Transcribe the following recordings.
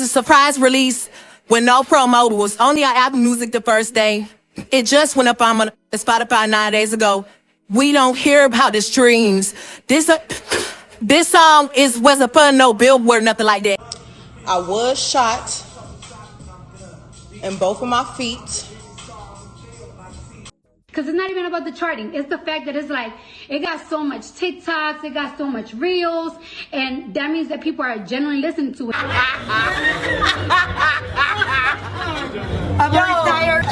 was a surprise release with no promo. It was only on Apple Music the first day. It just went up on Spotify 9 days ago. We don't hear about the streams. This song wasn't for no Billboard, nothing like that. I was shot in both of my feet. Because it's not even about the charting. It's the fact that it's like, it got so much TikToks, it got so much Reels, and that means that people are genuinely listening to it. I'm very tired.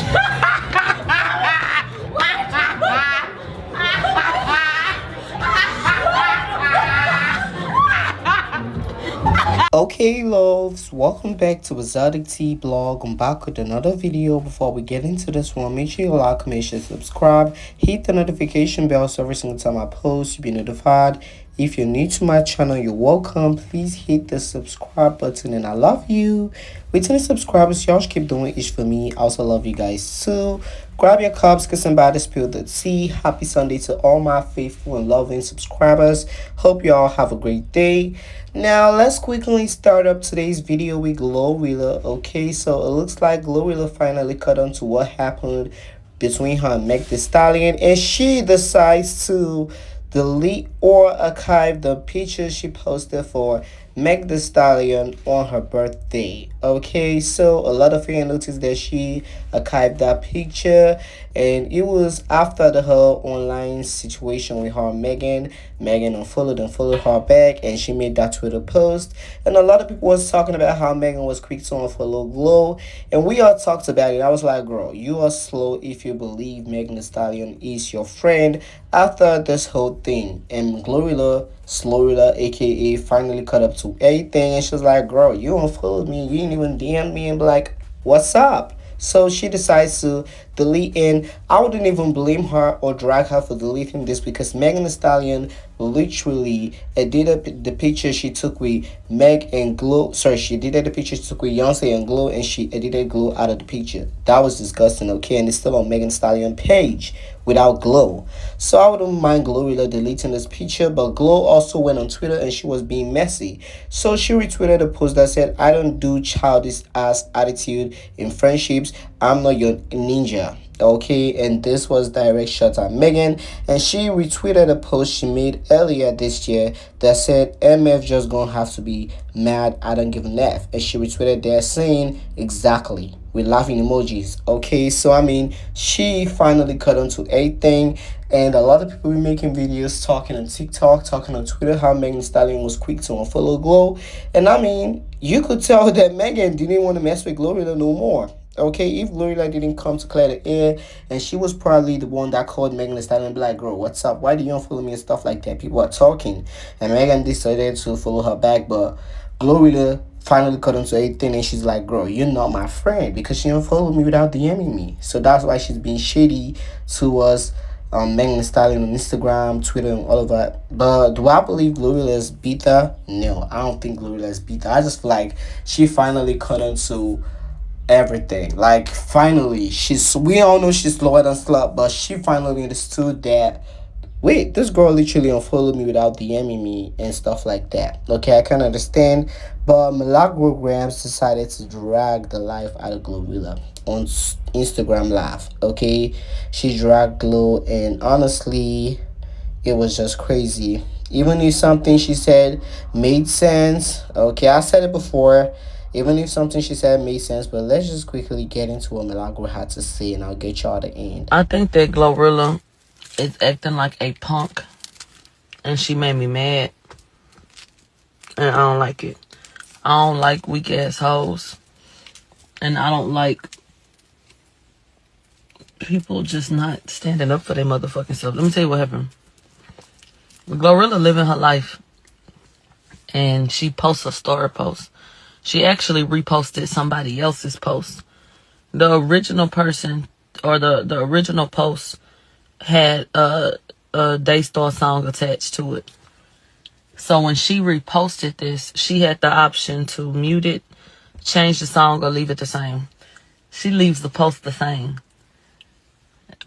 Okay loves, welcome back to Exoticteablog. I'm back with another video. Before we get into this one, make sure you like, comment, share, subscribe, hit the notification bell so every single time I post you'll be notified. If you're new to my channel, you're welcome. Please hit the subscribe button and I love you. With 20 subscribers, y'all should keep doing it for me. I also love you guys too. Grab your cups because I'm about to spill the tea. Happy Sunday to all my faithful and loving subscribers. Hope y'all have a great day. Now let's quickly start up today's video with Glorilla. Okay, so it looks like Glorilla finally caught on to what happened between her and Meg Thee Stallion, and she decides to delete or archive the pictures she posted for Meg Thee Stallion on her birthday. Okay, so a lot of fans noticed that she archived that picture, and it was after her online situation with her and Megan. Megan unfollowed and followed her back, and she made that Twitter post, and a lot of people was talking about how Megan was quick to unfollow Glow, and we all talked about it. I was like, girl, you are slow if you believe Meg Thee Stallion is your friend after this whole thing. And Glorilla, aka, finally caught up to everything, and she was like, girl, you unfollowed me, you didn't even DM me and be like, what's up? So she decides to delete, and I wouldn't even blame her or drag her for deleting this because Meg Thee Stallion literally edited the picture she took with Meg and Glow. Sorry, she edited the picture she took with Beyonce and Glow, and she edited Glow out of the picture. That was disgusting, okay? And it's still on Meg Thee Stallion page without Glow. So I wouldn't mind Glorilla deleting this picture, but Glow also went on Twitter and she was being messy. So she retweeted a post that said, I don't do childish ass attitude in friendships. I'm not your ninja. Okay, and this was direct shot at Megan, and she retweeted a post she made earlier this year that said, MF just gonna have to be mad, I don't give an F. And she retweeted that saying exactly with laughing emojis. Okay, so I mean, she finally cut onto everything, and a lot of people were making videos talking on TikTok, talking on Twitter how Megan Thee Stallion was quick to unfollow Glow. And I mean, you could tell that Megan didn't want to mess with Glorilla no more. Okay, if Glorilla didn't come to clear the air, and she was probably the one that called Megan Thee Stallion and be like, girl, what's up? Why do you unfollow me and stuff like that? People are talking, and Megan decided to follow her back, but Glorilla finally cut into everything, and she's like, girl, you're not my friend because she unfollowed me without DMing me. So that's why she's being shady towards Megan Thee Stallion on Instagram, Twitter, and all of that. But do I believe Glorilla is bitter? No, I don't think Glorilla is bitter. I just feel like she finally cut into everything. Like, finally, we all know she's slower than slut, but she finally understood that, wait, this girl literally unfollowed me without DMing me and stuff like that. Okay, I can understand, but Milagro Grams decided to drag the life out of Glorilla on Instagram Live. Okay, she dragged Glow, and honestly, it was just crazy. Even if something she said made sense, okay, I said it before, even if something she said made sense, but let's just quickly get into what Milagro had to say, and I'll get y'all the end. I think that Glorilla is acting like a punk, and she made me mad, and I don't like it. I don't like weak ass hoes, and I don't like people just not standing up for their motherfucking self. Let me tell you what happened. Glorilla living her life, and she posts a story post. She actually reposted somebody else's post. The original person, or the original post, had a Daystar song attached to it. So when she reposted this, she had the option to mute it, change the song, or leave it the same. She leaves the post the same.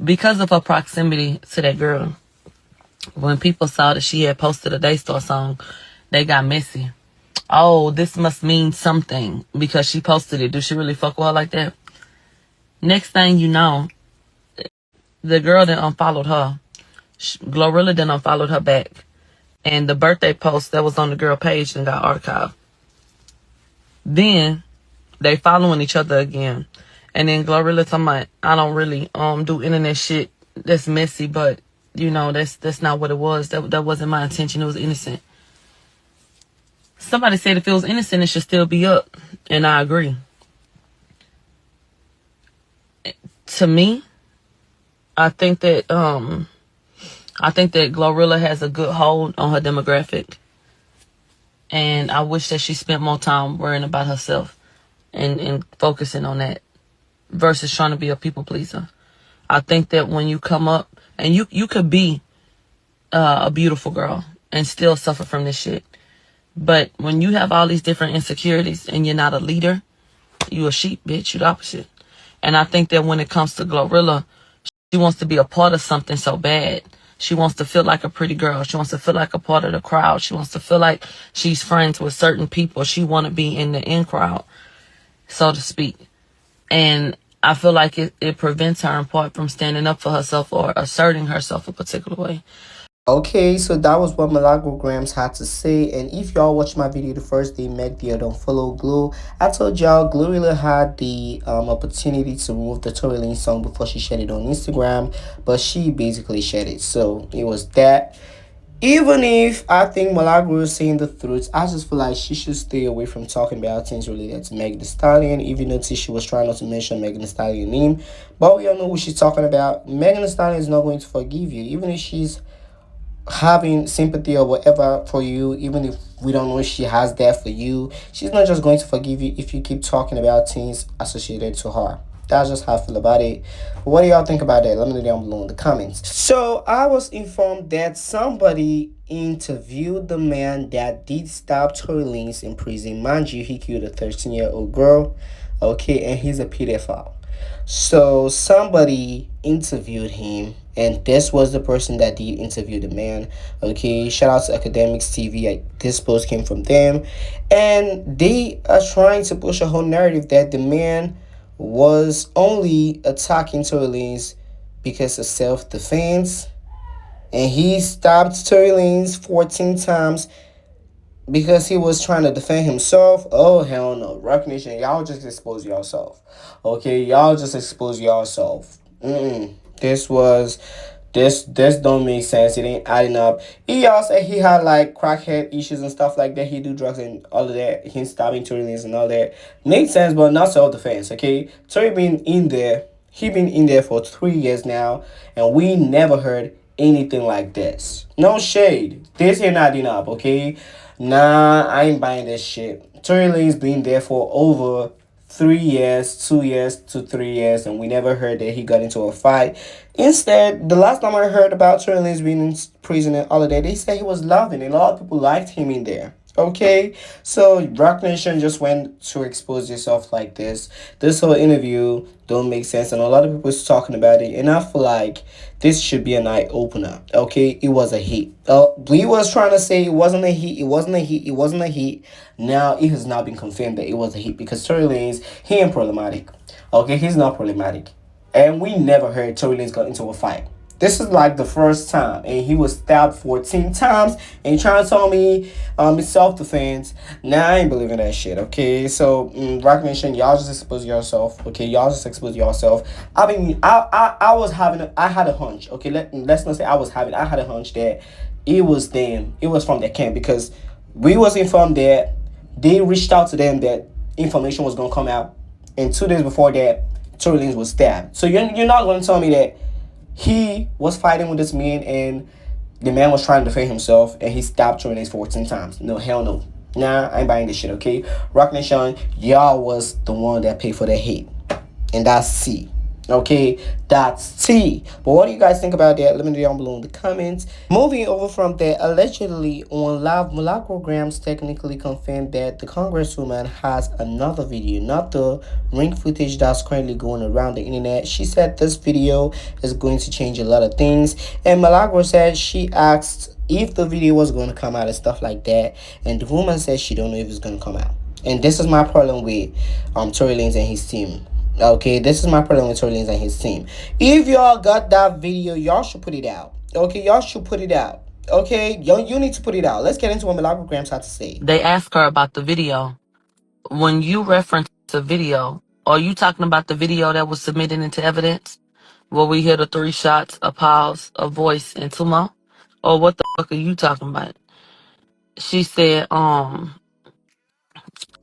Because of her proximity to that girl, when people saw that she had posted a Daystar song, they got messy. oh, this must mean something because she posted it. Do she really fuck with her like that? Next thing you know, the girl that unfollowed her, Glorilla then unfollowed her back. And the birthday post that was on the girl page and got archived. Then they following each other again. And then Glorilla talking about, I don't really do internet shit that's messy, but you know, that's not what it was. That wasn't my intention. It was innocent. Somebody said if it was innocent, it should still be up. And I agree. To me, I think that Glorilla has a good hold on her demographic. And I wish that she spent more time worrying about herself and focusing on that versus trying to be a people pleaser. I think that when you come up, and you could be a beautiful girl and still suffer from this shit. But when you have all these different insecurities and you're not a leader, you a sheep, bitch. You the opposite. And I think that when it comes to Glorilla, she wants to be a part of something so bad. She wants to feel like a pretty girl. She wants to feel like a part of the crowd. She wants to feel like she's friends with certain people. She want to be in the in crowd, so to speak. And I feel like it prevents her in part from standing up for herself or asserting herself a particular way. Okay, so that was what Milagograms had to say. And if y'all watched my video the first day, make the don't follow Glow. I told y'all Glorilla had the opportunity to remove the Tory Lanez song before she shared it on Instagram, but she basically shared it. So it was that. Even if I think Milagro is saying the truth, I just feel like she should stay away from talking about things related to Megan Thee Stallion, even though she was trying not to mention Megan Thee Stallion name. But we all know who she's talking about. Megan Thee Stallion is not going to forgive you, even if she's having sympathy or whatever for you, even if we don't know if she has that for you. She's not just going to forgive you if you keep talking about things associated to her. That's just how I feel about it. What do y'all think about that? Let me know down below in the comments. So I was informed that somebody interviewed the man that did stab Tory Lanez in prison. Mind you, he killed a 13-year-old girl. Okay, and he's a pedophile. So somebody interviewed him, and this was the person that did interview the man. Okay, shout out to Academics TV. This post came from them, and they are trying to push a whole narrative that the man was only attacking Tory Lanez because of self-defense, and he stabbed Tory Lanez 14 times because he was trying to defend himself. Oh, hell no. Rock Nation, y'all just expose yourself. Okay, y'all just expose yourself. This don't make sense. It ain't adding up. He also said he had like crackhead issues and stuff like that. He do drugs and all of that. Him stabbing Tory Lanez and all that. Makes sense, but not self-defense, okay? Tory been in there. He been in there for 3 years now, and we never heard anything like this. No shade. This here not adding up, okay? Nah, I ain't buying this shit. Tory Lanez been there for over 3 years, 2 years to 3 years, and we never heard that he got into a fight. Instead, the last time I heard about Tory Lanez being in prison and all of that, they said he was loving, and a lot of people liked him in there. Okay, so Rock Nation just went to expose yourself like this. This whole interview don't make sense, and a lot of people is talking about it, and I feel like this should be an eye opener. Okay, it was a hit. We was trying to say it wasn't a hit. It wasn't a hit. It wasn't a hit. Now it has not been confirmed that it was a hit because Tory Lanez, he ain't problematic. Okay, he's not problematic, and we never heard Tory Lanez got into a fight. This is like the first time, and he was stabbed 14 times, and trying to tell me it's self-defense. Nah, I ain't believing that shit, okay? So, Rock Nation, y'all just expose yourself, okay? Y'all just expose yourself. I mean, I had a hunch, okay? Let's not say I had a hunch that it was them. It was from their camp, because we was informed that they reached out to them that information was going to come out, and 2 days before that, Tory Lanez was stabbed. So you're not going to tell me that he was fighting with this man and the man was trying to defend himself and he stabbed Tory Lanez 14 times. No, hell no. Nah, I ain't buying this shit, okay? Rock Nation, y'all was the one that paid for that hate. And that's C. Okay, that's T. But what do you guys think about that? Let me know down below in the comments. Moving over from there, allegedly on live Milagograms technically confirmed that the congresswoman has another video, not the ring footage that's currently going around the internet. She said this video is going to change a lot of things, and Milagro said she asked if the video was going to come out and stuff like that, and the woman said she don't know if it's going to come out. And this is my problem with Tory Lanez and his team. Okay, this is my problem with Tory Lanez and his team. If y'all got that video, y'all should put it out. Okay, y'all should put it out. Okay, you need to put it out. Let's get into what Milagograms had to say. They asked her about the video. When you reference a video, are you talking about the video that was submitted into evidence? Where we hear the 3 shots, a pause, a voice, and 2 more? Or what the fuck are you talking about? She said,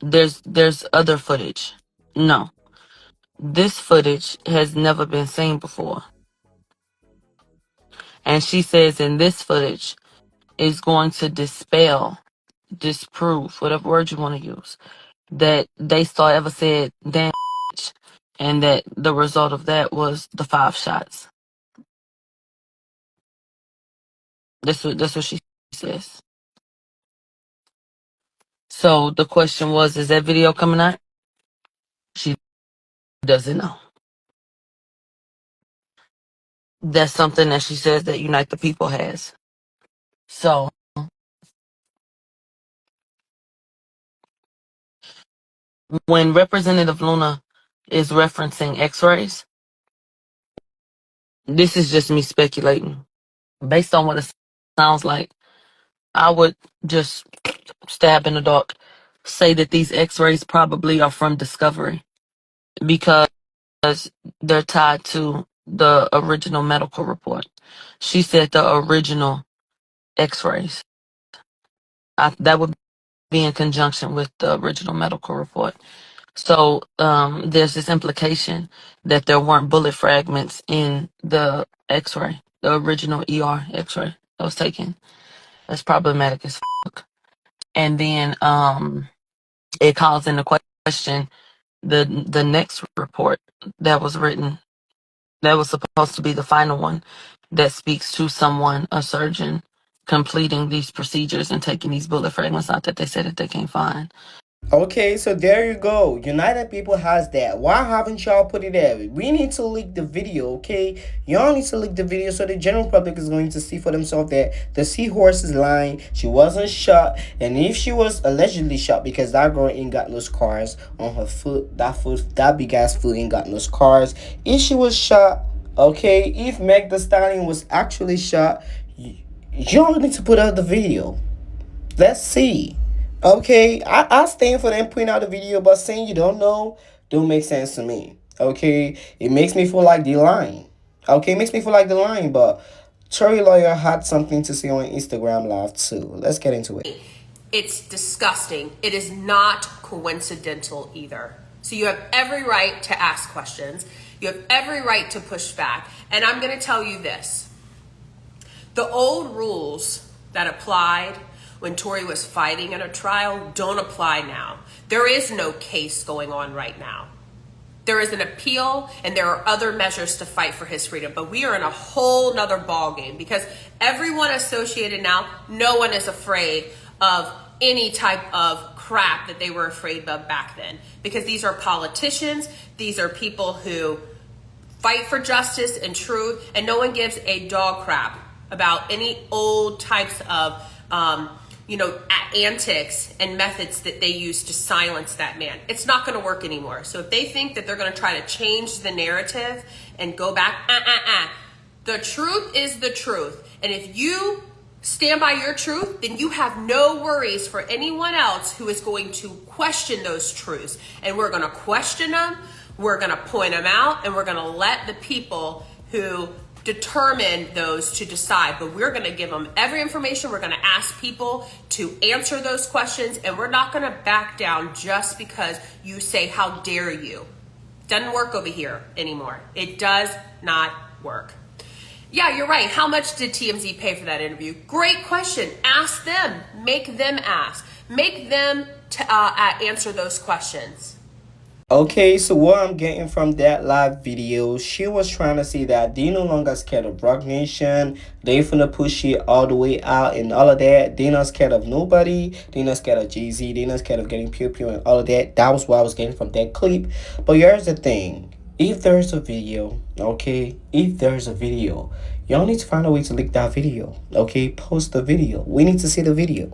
there's other footage. No. This footage has never been seen before. And she says in this footage is going to disprove, whatever word you want to use, that Daystar ever said damn bitch, and that the result of that was the 5 shots. That's what she says. So the question was, is that video coming out? She doesn't know. That's something that she says that Unite the People has. So when Representative Luna is referencing x-rays, this is just me speculating. Based on what it sounds like, I would just stab in the dark, say that these x-rays probably are from Discovery because they're tied to the original medical report. She said the original x-rays. That would be in conjunction with the original medical report. So there's this implication that there weren't bullet fragments in the x-ray, the original ER x-ray that was taken. That's problematic as fuck. And then it calls into question the next report that was written, that was supposed to be the final one, that speaks to someone, a surgeon, completing these procedures and taking these bullet fragments out that they said that they can't find. Okay, so there you go. United People has that. Why haven't y'all put it there? We need to leak the video, okay? Y'all need to leak the video so the general public is going to see for themselves that the seahorse is lying. She wasn't shot. And if she was allegedly shot, because that girl ain't got no scars on her foot, that big ass foot ain't got no scars. If she was shot, okay, if Meg the Stallion was actually shot, y'all need to put out the video. Let's see. Okay, I stand for them putting out a video, but saying you don't know don't make sense to me. Okay, it makes me feel like they're lying. Okay, it makes me feel like they're lying, but Tory Lawyer had something to say on Instagram Live too. Let's get into it. It's disgusting. It is not coincidental either. So you have every right to ask questions. You have every right to push back. And I'm going to tell you this. The old rules that applied when Tory was fighting in a trial don't apply now. There is no case going on right now. There is an appeal and there are other measures to fight for his freedom, but we are in a whole nother ballgame because everyone associated now, no one is afraid of any type of crap that they were afraid of back then, because these are politicians, these are people who fight for justice and truth, and no one gives a dog crap about any old types of antics and methods that they use to silence that man. It's not going to work anymore. So if they think that they're going to try to change the narrative and go back, the truth is the truth. And if you stand by your truth, then you have no worries for anyone else who is going to question those truths. And we're going to question them, we're going to point them out, and we're going to let the people who determine those to decide. But we're going to give them every information. We're going to ask people to answer those questions, and we're not going to back down just because you say, how dare you? Doesn't work over here anymore. It does not work. Yeah, you're right. How much did TMZ pay for that interview? Great question. Ask them. Make them ask. Make them answer those questions. Okay, so what I'm getting from that live video, she was trying to say that they no longer scared of Rock Nation. They finna push it all the way out and all of that. They not scared of nobody. They not scared of Jay-Z. They not scared of getting Pew Pew and all of that. That was what I was getting from that clip. But here's the thing. If there's a video, okay, if there's a video, y'all need to find a way to leak that video, okay? Post the video. We need to see the video.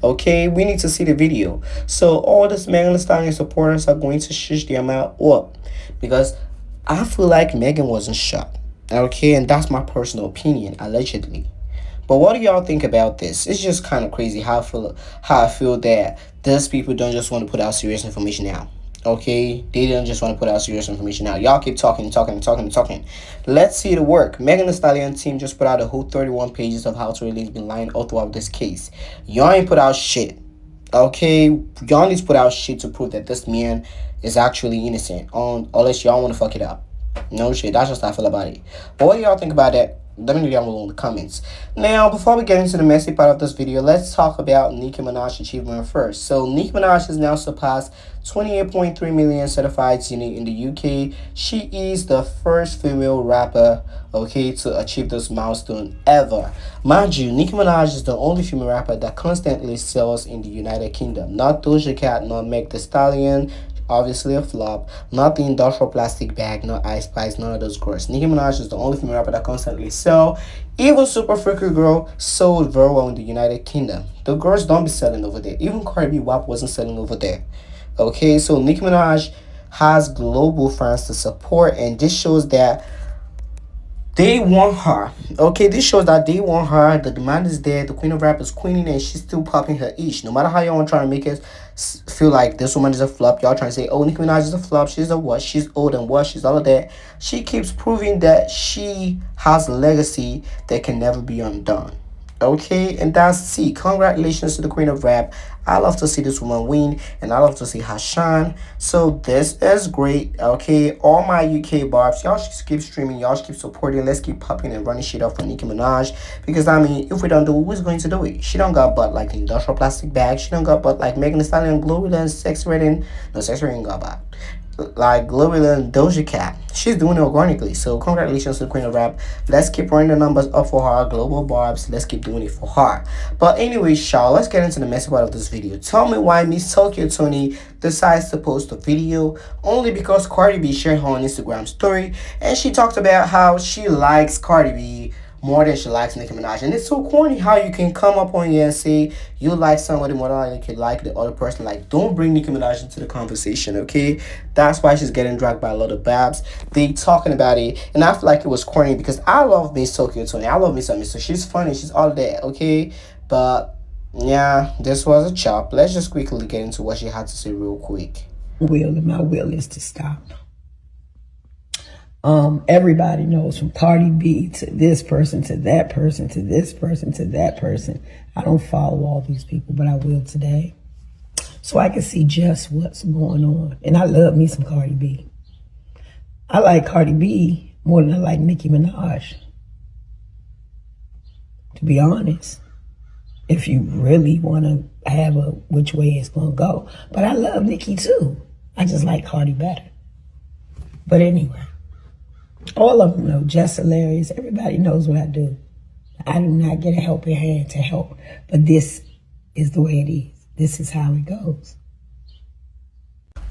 Okay, we need to see the video. So all this Megan Thee Stallion supporters are going to shush their mouth up because I feel like Megan wasn't shot. Okay, and that's my personal opinion, allegedly. But what do y'all think about this? It's just kind of crazy how I feel that these people don't just want to put out serious information now. Okay, they don't just want to put out serious information now. Y'all keep talking. Let's see the work. Megan Thee Stallion team just put out a whole 31 pages of how Tory Lanez been lying all throughout this case. Y'all ain't put out shit. Okay, y'all need to put out shit to prove that this man is actually innocent. Unless y'all want to fuck it up. No shit. That's just how I feel about it. But what do y'all think about that? Let me know down below in the comments. Now, before we get into the messy part of this video, let's talk about Nicki Minaj's achievement first. So, Nicki Minaj has now surpassed 28.3 million certified unique in the UK. She is the first female rapper, okay, to achieve this milestone ever. Mind you, Nicki Minaj is the only female rapper that constantly sells in the United Kingdom. Not Doja Cat, not Meg Thee Stallion. Obviously a flop. Not the industrial plastic bag, not Ice Spice, none of those girls. Nicki Minaj is the only female rapper that constantly sell. Even Super Freaky Girl sold very well in the United Kingdom. The girls don't be selling over there. Even Cardi B WAP wasn't selling over there. Okay, so Nicki Minaj has global fans to support, and this shows that they want her. Okay, this shows that they want her. The demand is there. The queen of rap is queening, and she's still popping her ish. No matter how y'all want to try to make it feel like this woman is a flop, y'all trying to say, oh, Nicki Minaj is a flop. She's a what? She's old and what? She's all of that. She keeps proving that she has a legacy that can never be undone. Okay, and that's C. Congratulations to the queen of rap. I love to see this woman win, and I love to see her shine. So this is great. Okay, all my UK barbs, y'all should keep streaming, y'all should keep supporting. Let's keep popping and running shit up for Nicki Minaj, because I mean, if we don't do it, who's going to do it? She don't got butt like the industrial plastic bag. She don't got butt like Megan Thee Stallion, Glory Lens, Sex Rating. No, Sex Rating got butt like Glory and Doja Cat. She's doing it organically. So congratulations to the queen of rap. Let's keep running the numbers up for her. Global barbs. Let's keep doing it for her. But anyway, y'all, let's get into the messy part of this video. Tell me why Miss Tokyo Tony decides to post a video only because Cardi B shared her on Instagram story, and she talked about how she likes Cardi B more than she likes Nicki Minaj. And it's so corny how you can come up on here and say you like somebody more than you like the other person. Like, don't bring Nicki Minaj into the conversation, okay? That's why she's getting dragged by a lot of babs. They talking about it, and I feel like it was corny because I love Miss Tokyo Tony. I love Miss Mister. She's funny. She's all that, okay? But yeah, this was a chop. Let's just quickly get into what she had to say real quick. My will is to stop. Everybody knows, from Cardi B to this person, to that person, to this person, to that person. I don't follow all these people, but I will today, so I can see just what's going on. And I love me some Cardi B. I like Cardi B more than I like Nicki Minaj, to be honest, if you really want to have a which way it's going to go. But I love Nicki too. I just like Cardi better. But anyway, all of them know, just hilarious. Everybody knows what I do. I do not get a helping hand to help, but this is the way it is. This is how it goes.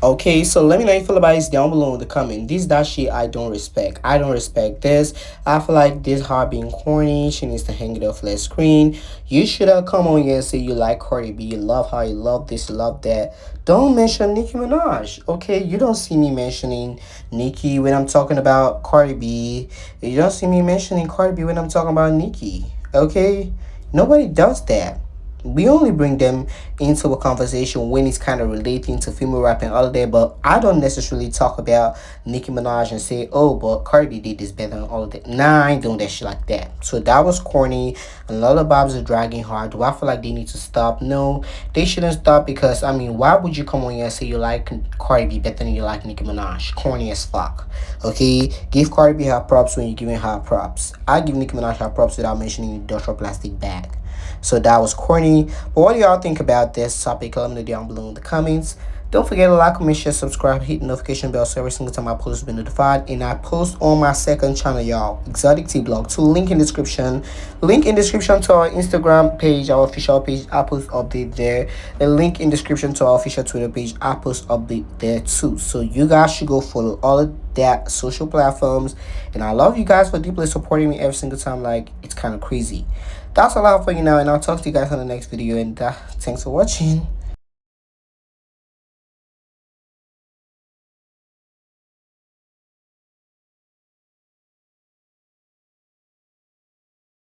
Okay, so let me know how you feel about this down below in the comment. This that shit I don't respect. I don't respect this. I feel like this her being corny. She needs to hang it off flat screen. You should have come on here and say you like Cardi B, you love her, you love this, you love that. Don't mention Nicki Minaj, okay? You don't see me mentioning Nicki when I'm talking about Cardi B. You don't see me mentioning Cardi B when I'm talking about Nicki, okay? Nobody does that. We only bring them into a conversation when it's kind of relating to female rap and all of that, but I don't necessarily talk about Nicki Minaj and say, oh, but Cardi B did this better and all of that. Nah, I ain't doing that shit like that. So that was corny. A lot of babs are dragging hard. Do I feel like they need to stop? No, they shouldn't stop, because, I mean, why would you come on here and say you like Cardi B better than you like Nicki Minaj? Corny as fuck. Okay? Give Cardi B her props when you're giving her props. I give Nicki Minaj her props without mentioning the industrial plastic bag. So that was corny. But what do y'all think about this topic? Let me know down below in the comments. Don't forget to like, comment, share, subscribe, hit the notification bell so every single time I post be notified. And I post on my second channel, y'all, Exoticteablog. So link in description. Link in description to our Instagram page, our official page. I post update there. A link in description to our official Twitter page. I post update there too. So you guys should go follow all of that social platforms. And I love you guys for deeply supporting me every single time. Like, it's kind of crazy. That's all I have for you now, and I'll talk to you guys on the next video. And thanks for watching.